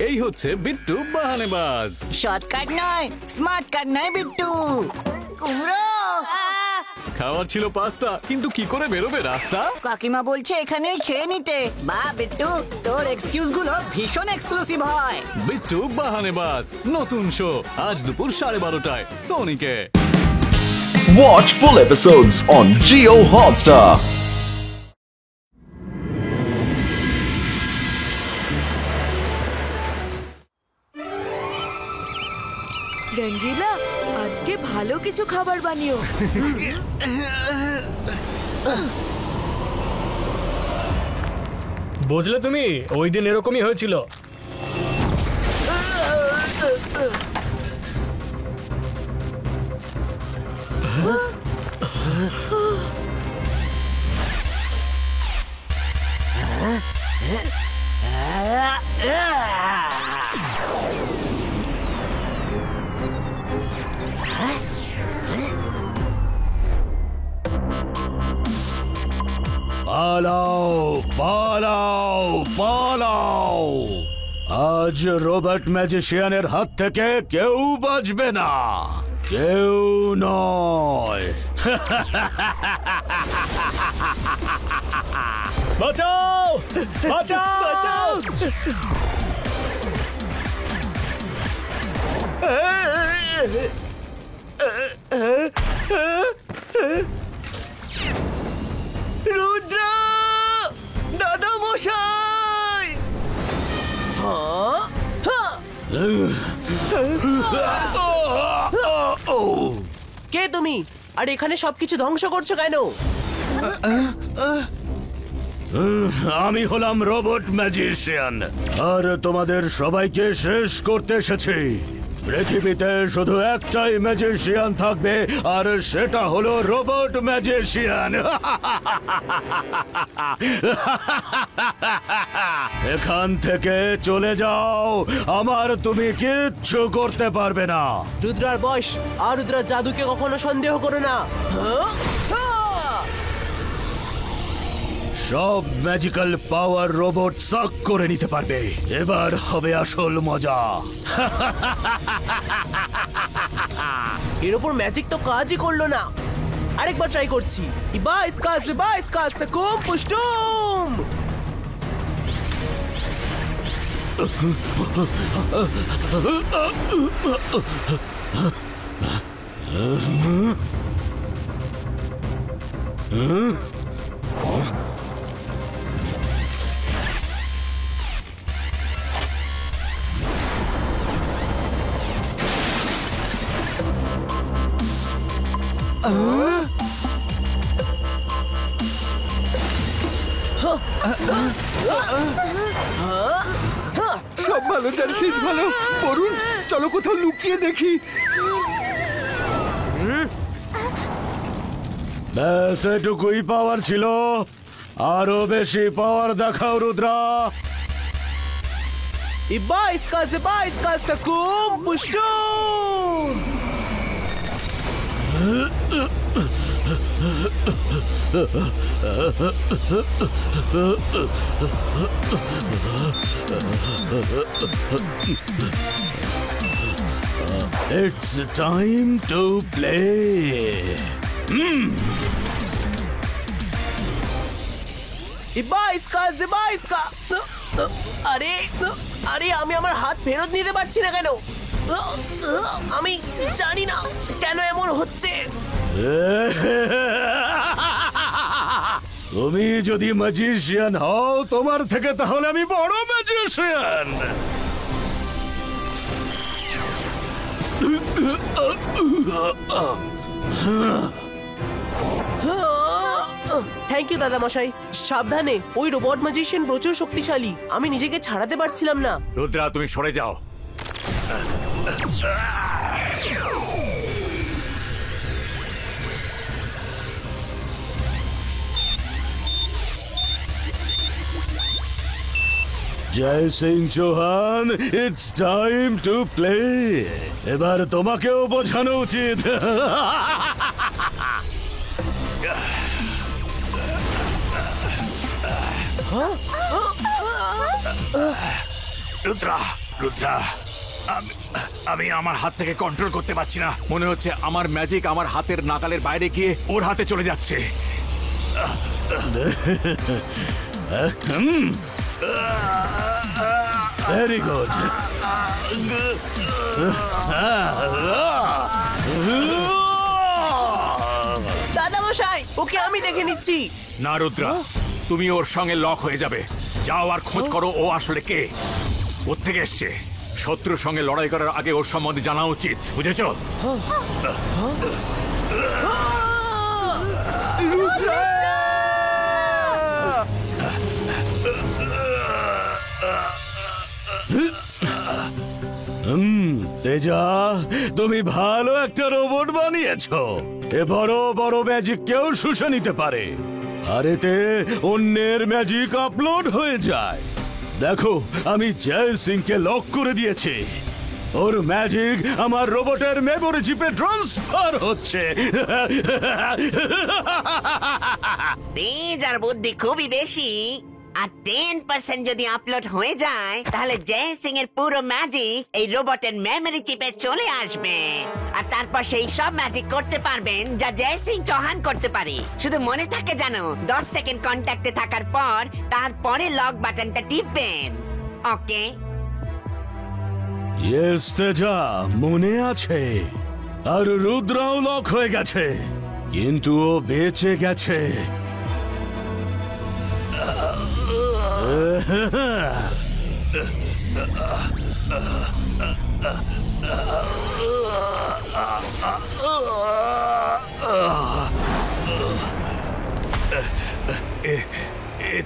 এই হচ্ছে বিট্টু বাহানেবাজ। শর্টকাট নয়, স্মার্ট কাট নয় বিট্টু। কুমড়ো খাওয়ার ছিল পাস্তা, কিন্তু কি করে বেরোবে রাস্তা? কাকিমা বলছে এখানেই খেয়ে নিতে। বা বিট্টু, তোর এক্সকিউজ গুলো ভীষণ এক্সক্লুসিভ হয়। বিট্টু বাহানেবাজ নতুন শো আজ দুপুর 12:30টায় সোনিকে। Watch full episodes on Jio Hotstar. রঙ্গিলা, আজকে ভালো কিছু খাবার বানিও। বুঝলে তুমি, ওই দিন এরকমই হয়েছিল। পালাও পালাও পালাও, আজ রোবট ম্যাজিশিয়ানের হাত থেকে কেউ বাঁচবে না, কেউ নয়। বাঁচাও বাঁচাও! রুদ্র, দাদা মশাই! কে তুমি? আর এখানে সবকিছু ধ্বংস করছো কেন? আমি হলাম রোবট ম্যাজিশিয়ান, আর তোমাদের সবাইকে শেষ করতে এসেছি। পৃথিবীতে শুধু একটাই ম্যাজিশিয়ান থাকবে, আর সেটা হলো রোবট ম্যাজিশিয়ান। এখান থেকে চলে যাও, আমার তুমি কিচ্ছু করতে পারবে না। রুদ্রার বয়স আর রুদ্রার জাদুকে কখনো সন্দেহ করো না। সব ম্যাজিক্যাল পাওয়ার রোবট সাক করে নিতে পারবে। এবার হবে আসল মজা। এর উপর ম্যাজিক তো কাজই করলো না। আরেকবার ট্রাই করছি। ইবা ইসকা সাকুম পুশটুম। সব ভালো, যার শেষ ভালো। বরুণ, চলো কোথাও লুকিয়ে দেখি। ব্যাস এটুকুই পাওয়ার ছিল, আরো বেশি পাওয়ার দেখাও রুদ্রা। ইবা ইসকা সাকুম পুশটুম। It's time to play. ইবা ইসকা আরে আরে, আমি আমার হাত ফেরত নিতে পারছি না কেন? আমি জানি না কেন এমন হচ্ছে। তুমি যদি ম্যাজিশিয়ান হও, তোমার থেকে তাহলে আমি বড় ম্যাজিশিয়ান। থ্যাংক ইউ দাদা মশাই। সাবধানে, ওই রোবট ম্যাজিশিয়ান প্রচুর শক্তিশালী। আমি নিজেকে ছাড়াতে পারছিলাম না। রুদ্রা, তুমি সরে যাও। Jai Singh Chauhan, it's time to play. এবার তোমাকেও বোঝানো উচিত। রুদ্রা, রুদ্রা, আমি আমার হাত থেকে কন্ট্রোল করতে পারছি না। মনে হচ্ছে আমার ম্যাজিক আমার হাতের নাগালের বাইরে গিয়ে ওর হাতে চলে যাচ্ছে। Very good. দাদা মশাই, ওকে আমি দেখে নিচ্ছি। না রুদ্রা, তুমি ওর সঙ্গে লক হয়ে যাবে। যাও আর খোঁজ করো ও আসলে কে, কোত্থেকে এসছে। শত্রুর সঙ্গে লড়াই করার আগে ওর সম্বন্ধে জানা উচিত, বুঝেছো? তেজা, তুমি ভালো একটা রোবট বানিয়েছো। এ বড় বড় ম্যাজিক কেউ শুষে নিতে পারে, আর এতে অন্যের ম্যাজিক আপলোড হয়ে যায়। দেখো, আমি জয় সিংকে লক করে দিয়েছি। ওর ম্যাজিক আমার রোবটের মেমোরি চিপে ট্রান্সফার হচ্ছে। তেজ আর বুদ্ধি খুবই বেশি। আর 10% যদি আপলোড হয়ে যায় তাহলে জয় সিং এর পুরো ম্যাজিক এই রোবটের মেমরি চিপে চলে আসবে, আর তারপর সেই সব ম্যাজিক করতে পারবেন যা জয় সিং চৌহান করতে পারে। শুধু মনে থাকে জানো, 10 সেকেন্ড কন্ট্যাক্টে থাকার পর তারপরে লক বাটনটা টিপবেন। ওকে? ইয়েস তেজা, মনে আছে। আর রুদ্রাও লক হয়ে গেছে, কিন্তু ও বেঁচে গেছে।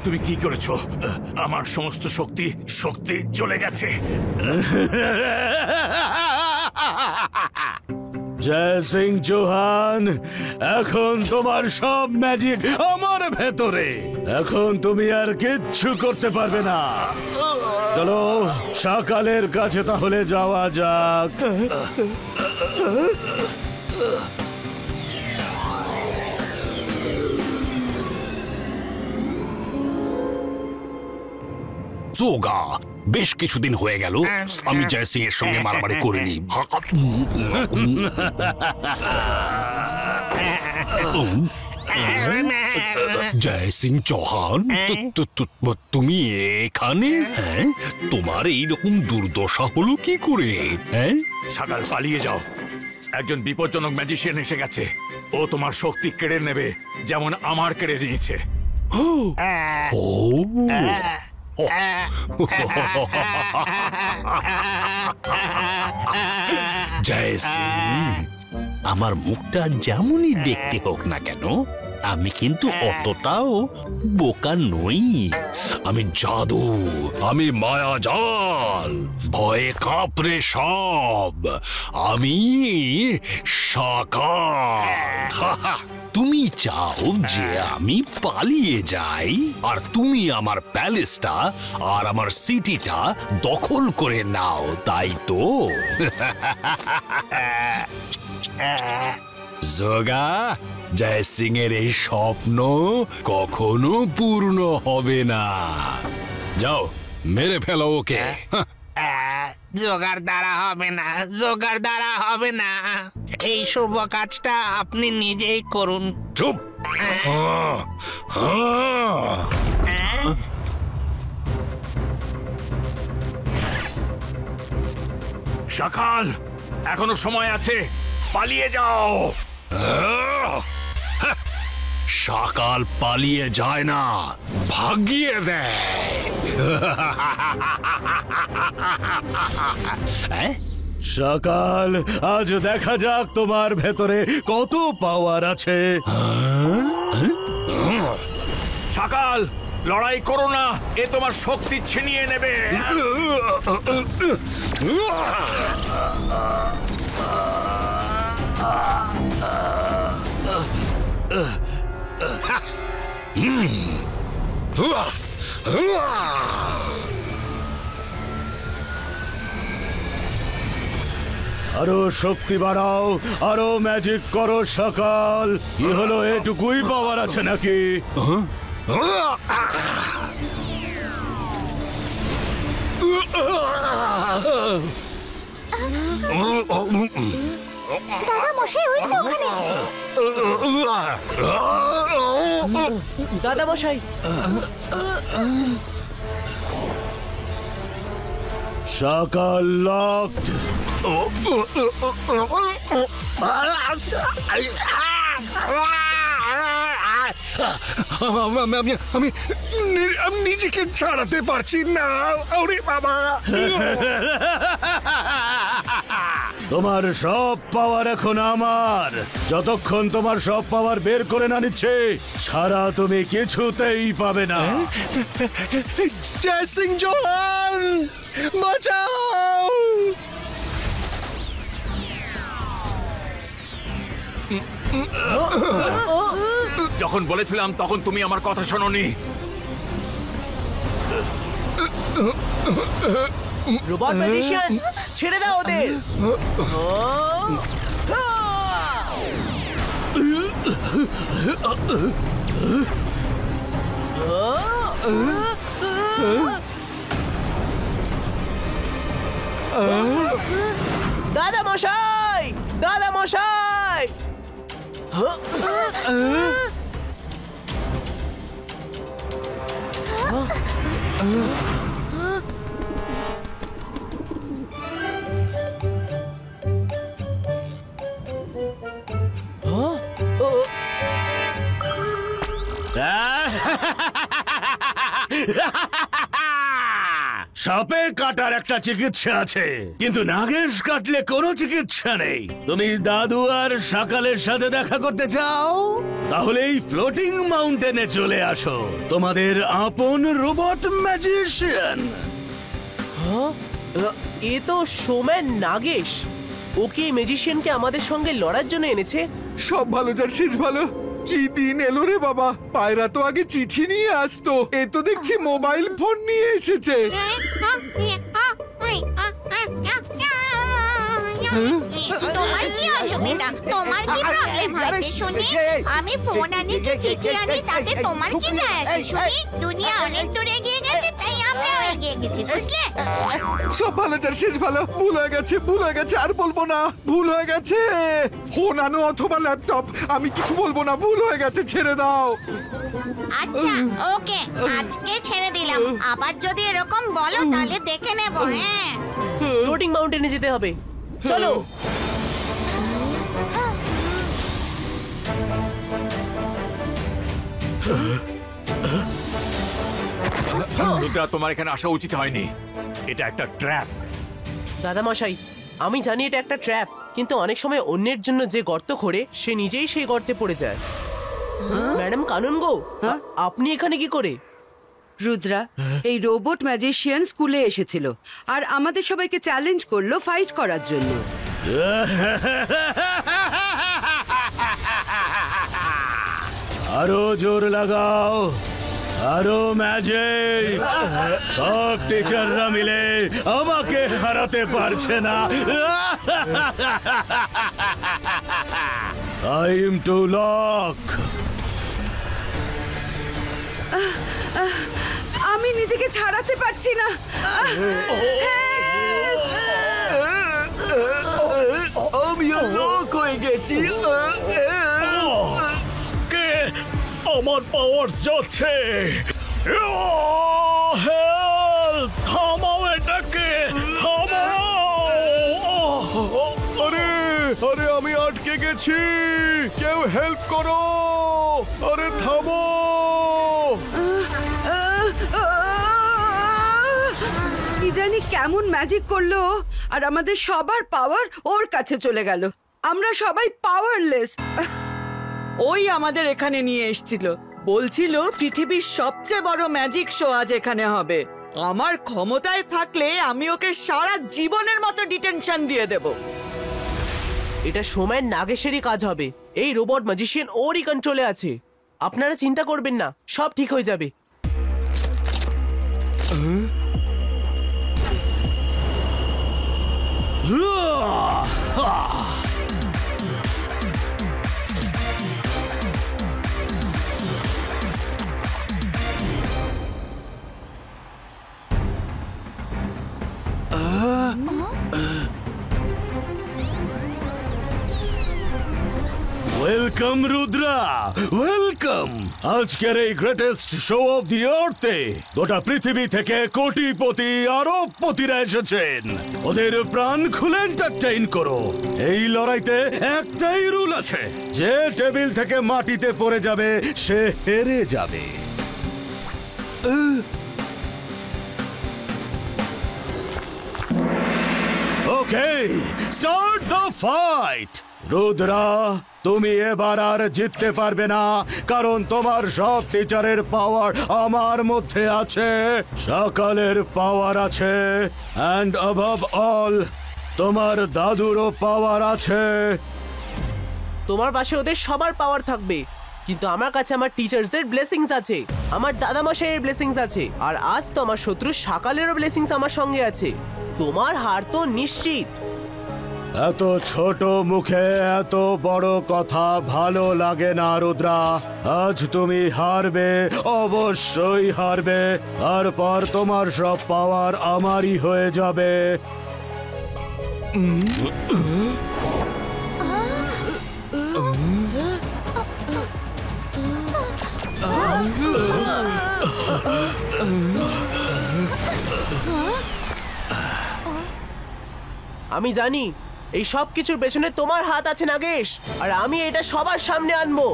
তুমি কি করেছো? আমার সমস্ত শক্তি চলে গেছে। জয় সিং চৌহান, এখন তোমার সব ম্যাজিক আমার ভেতরে। এখন তুমি আর কিচ্ছু করতে পারবে না। চলো সকালের কাছে তাহলে যাওয়া যাক। জোগা, বেশ কিছুদিন হয়ে গেল আমি জয় সিং এর সঙ্গে মারামারি করিনি। জয় সিং চৌহান, তুমি এখানে? হ্যাঁ, তোমার এইরকম দুর্দশা হলো কি করে? হ্যাঁ, সকাল পালিয়ে যাও। একজন বিপজ্জনক ম্যাজিশিয়ান এসে গেছে। ও তোমার শক্তি কেড়ে নেবে, যেমন আমার কেড়ে নিয়েছে। ও জয় সিং, আমার মুখটা যেমনই দেখতে হোক না কেন, আমি কিন্তু অতটাও বোকা নই। আমি জাদু, আমি মায়াজাল, ভয়ে কাঁপড়ে সব। আমি সাকার। তুমি চাও যে আমি পালিয়ে যাই, আর তুমি আমার প্যালেসটা আর আমার সিটিটা দখল করে নাও, তাই তো? জোগা, জয় সিং এর এই স্বপ্ন কখনো পূর্ণ হবে না। যাও, মেরে ফেলো ওকে। জোগাড় দ্বারা হবে না, জোগাড় দ্বারা হবে না। এই শুভ কাজটা আপনি নিজেই করুন। চুপ। সকাল, এখনো সময় আছে, পালিয়ে যাও। সকাল পালিয়ে যায় না, ভাগিয়ে দেয়। সকাল, আজ দেখা যাক তোমার ভেতরে কত পাওয়ার আছে। সকাল, লড়াই করো না, এ তোমার শক্তি ছিনিয়ে নেবে। আরো শক্তি বাড়াও, আরো ম্যাজিক করো সকাল। কি হলো, এটুকুই পাওয়ার আছে নাকি? দাদা মশাই ওই যে ওখানে। দাদা মশাই, Shaka locked. আমি নিজেকে ছাড়াতে পারছি না। ওরে বাবা, তোমার সব পাওয়ার এখন আমার। যতক্ষণ তোমার সব পাওয়ার বের করে না নিচ্ছে, ছাড়া তুমি কিছুতেই পাবে না। জয় সিং জোহান, বাঁচাও! যখন বলেছিলাম তখন তুমি আমার কথা শোনোনি। রোবট ম্যাজিশিয়ান, ছেড়ে দাও ওদের। দাদা মশাই, দাদা মশাই! সাপে কাটার একটা চিকিৎসা আছে, কিন্তু নাগেশ কাটলে কোনো চিকিৎসা নেই। তুমি দাদু আর সকালের সাথে দেখা করতে চাও? তাহলে এই ফ্লোটিং মাউন্টেনে চলে আসো, তোমাদের আপন রোবট ম্যাজিশিয়ান। এ তো সোম্যান নাগেশ। ও কি এই ম্যাজিশিয়ানকে আমাদের সঙ্গে লড়ার জন্য এনেছে? সব ভালো যার শেষ ভালো। কি দিন এলো রে বাবা! পায়রা তো আগে চিঠি নিয়ে আসতো, এ তো দেখছি মোবাইল ফোন নিয়ে এসেছে। তোমার কি অসুবিধা? তোমার কি প্রবলেম হয়েছে শুনি? আমি ফোন আনি কি চিঠি আনি তাতে তোমার কি যায় আসে শুনি? দুনিয়া অনেক দূরে এগিয়ে গেছে, তাই আমরাও এগিয়ে গেছি, বুঝলে? সব ভালো যার শেষ ভালো। ভুল হয়ে গেছে, ভুল হয়ে গেছে, আর বলবো না। ভুল হয়ে গেছে। ফোন আনো অথবা ল্যাপটপ, আমি কিছু বলবো না। ভুল হয়ে গেছে, ছেড়ে দাও। আচ্ছা ওকে, আজকে ছেড়ে দিলাম। আবার যদি এরকম বলো তাহলে দেখে নেব। হ্যাঁ, ফ্লোটিং মাউন্টেনে যেতে হবে, চলো। রুদ্রা, তোমার এখানে আসা উচিত হয়নি। এটা একটা ট্র্যাপ। দাদা মশাই, আমি জানি এটা একটা ট্র্যাপ, কিন্তু অনেক সময় অন্যের জন্য যে গর্ত খোঁড়ে সে নিজেই সেই গর্তে পড়ে যায়। ম্যাডাম কানুন গো, আপনি এখানে কি করে? রুদ্রা, এই রোবট ম্যাজিশিয়ান স্কুলে এসেছিল আর আমাদের সবাইকে চ্যালেঞ্জ করলো ফাইট করার জন্য। আরো জোর লাগাও, আরো ম্যাজিক। সব টিচাররা মিলে আমাকে হারাতে পারছে না। Time to lock. আমি নিজেকে ছাড়াতে পারছি না। আমিও লক হয়ে গেছি। কে আমার পাওয়ার যাচ্ছে? হেল্প! থামাও এটাকে, থামাও! আরে আরে, আমি আটকে গেছি, কেউ হেল্প করো। আরে থামো। কি জানি কেমন ম্যাজিক করলো আর আমাদের সবার পাওয়ার ওর কাছে চলে গেল। আমরা সবাই পাওয়ারলেস। ওই আমাদের এখানে নিয়ে এসেছিল, বলছিল পৃথিবীর সবচেয়ে বড় ম্যাজিক শো আজ এখানে হবে। আমার ক্ষমতায় থাকলে আমি ওকে সারা জীবনের মতো ডিটেনশন দিয়ে দেব। এটা সোম্যান নাগেশেরই কাজ হবে। এই রোবট ম্যাজিশিয়ান ওরই কন্ট্রোলে আছে। আপনারা চিন্তা করবেন না, সব ঠিক হয়ে যাবে। Welcome Rudra, welcome. আজকের এই গ্রেটেস্ট শো অফ দি আর্থে গোটা পৃথিবী থেকে কোটিপতি আরবপতিরা এসেছেন। ওদের প্রাণ খুলে এন্টারটেইন করো। এই লড়াইতে একটাই রুল আছে, যে টেবিল থেকে মাটিতে পড়ে যাবে সে হেরে যাবে। ওকে, স্টার্ট দ্য ফাইট। রুদ্রা, তুমি এবার আর জিততে পারবে না, কারণ তোমার সব টিচারের পাওয়ার আমার মধ্যে আছে, সকালের পাওয়ার আছে, অ্যান্ড অ্যাবভ অল তোমার দাদুরও পাওয়ার আছে। তোমার পাশে ওদের সবার পাওয়ার থাকবে, কিন্তু আমার কাছে আমার টিচার্সদের ব্লেসিংস আছে, আমার দাদামশাইয়ের ব্লেসিংস আছে, আর আজ তো আমার শত্রু সকালেরও ব্লেসিংস আমার সঙ্গে আছে। তোমার হার তো নিশ্চিত। এত ছোট মুখে এত বড় কথা ভালো লাগে না রুদ্রা। আজ তুমি হারবে, অবশ্যই হারবে, তারপর তোমার সব পাওয়ার আমারই হয়ে যাবে। আমি জানি এই সব কিছুর পেছনে তোমার হাত আছে নাগেশ, আর আমি এটা সবার সামনে আনবো।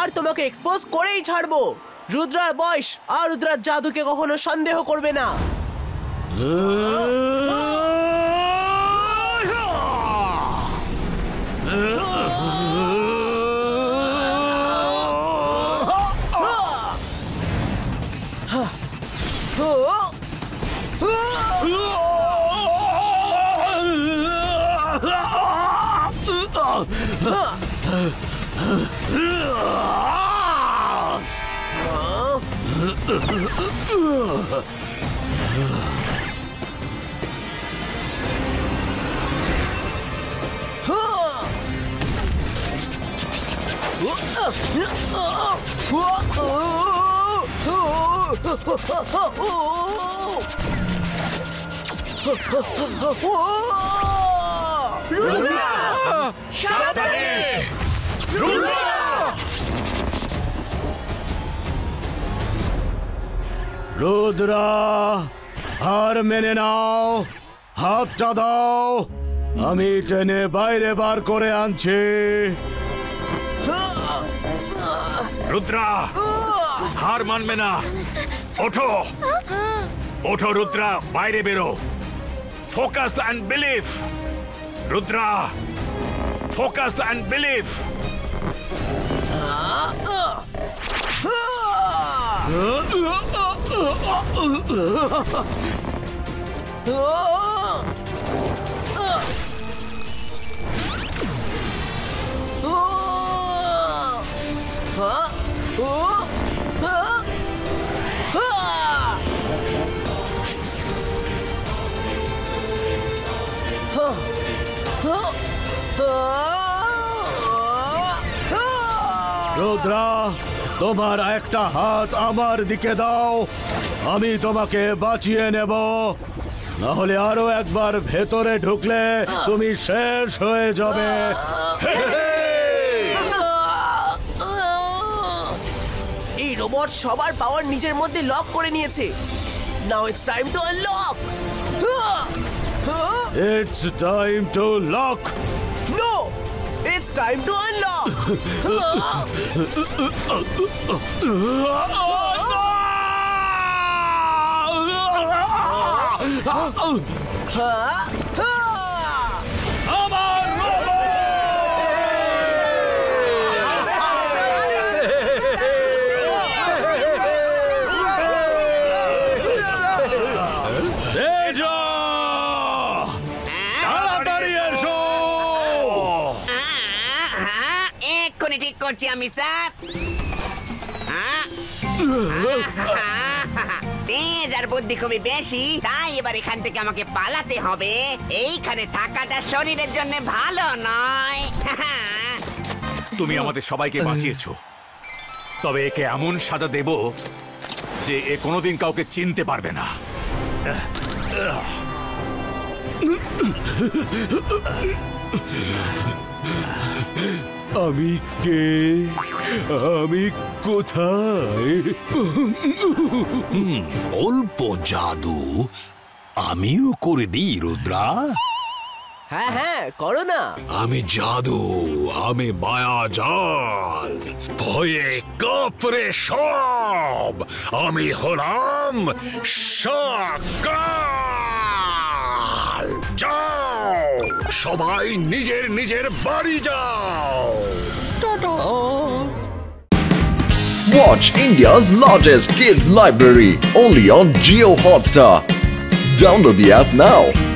আর তোমাকে এক্সপোজ করেই ছাড়বো। রুদ্রার বয়স আর রুদ্রার জাদুকে কখনো সন্দেহ করবে না। রুদ্রা, হার মেনে নাও, হাতটা দাও, আমি টেনে বাইরে বার করে আনছি। রুদ্রা, হার মানবে না। ওঠো, ওঠো রুদ্রা, বাইরে বেরো। Focus and believe. Rudra, focus and believe. Rudra, তোমার একটা হাত আমার দিকে দাও, আমি তোমাকে বাঁচিয়ে নেব। নাহলে আরো একবার ভেতরে ঢুকলে তুমি শেষ হয়ে যাবে। এই রোবট সবার পাওয়ার নিজের মধ্যে লক করে নিয়েছে। Now it's time to unlock. It's time to lock. No, it's time to unlock. আমার তাড়াতাড়ি এসো। এক্ষুনি ঠিক করছি আমি স্যার। তেজ আর বুদ্ধি খুবই বেশি, তাই এবার এখান থেকে আমাকে পালাতে হবে। এইখানে থাকাটা শরীরের জন্য ভালো নয়। তুমি আমাদের সবাইকে বাঁচিয়েছো, তবে একে এমন সাজা দেব যে এ কোনোদিন কাউকে চিনতে পারবে না। আমি কে? আমি কোথায়? অল্প জাদু আমিও করে দিই রুদ্রা। হ্যাঁ হ্যাঁ করো না। আমি জাদু, আমি মায়াজাল, ভয়ে কাপড়ে সব। আমি হলাম সকাল। যাও সবাই নিজের নিজের বাড়ি যাও। Tata. Watch India's largest kids library only on Jio Hotstar. Download the app now.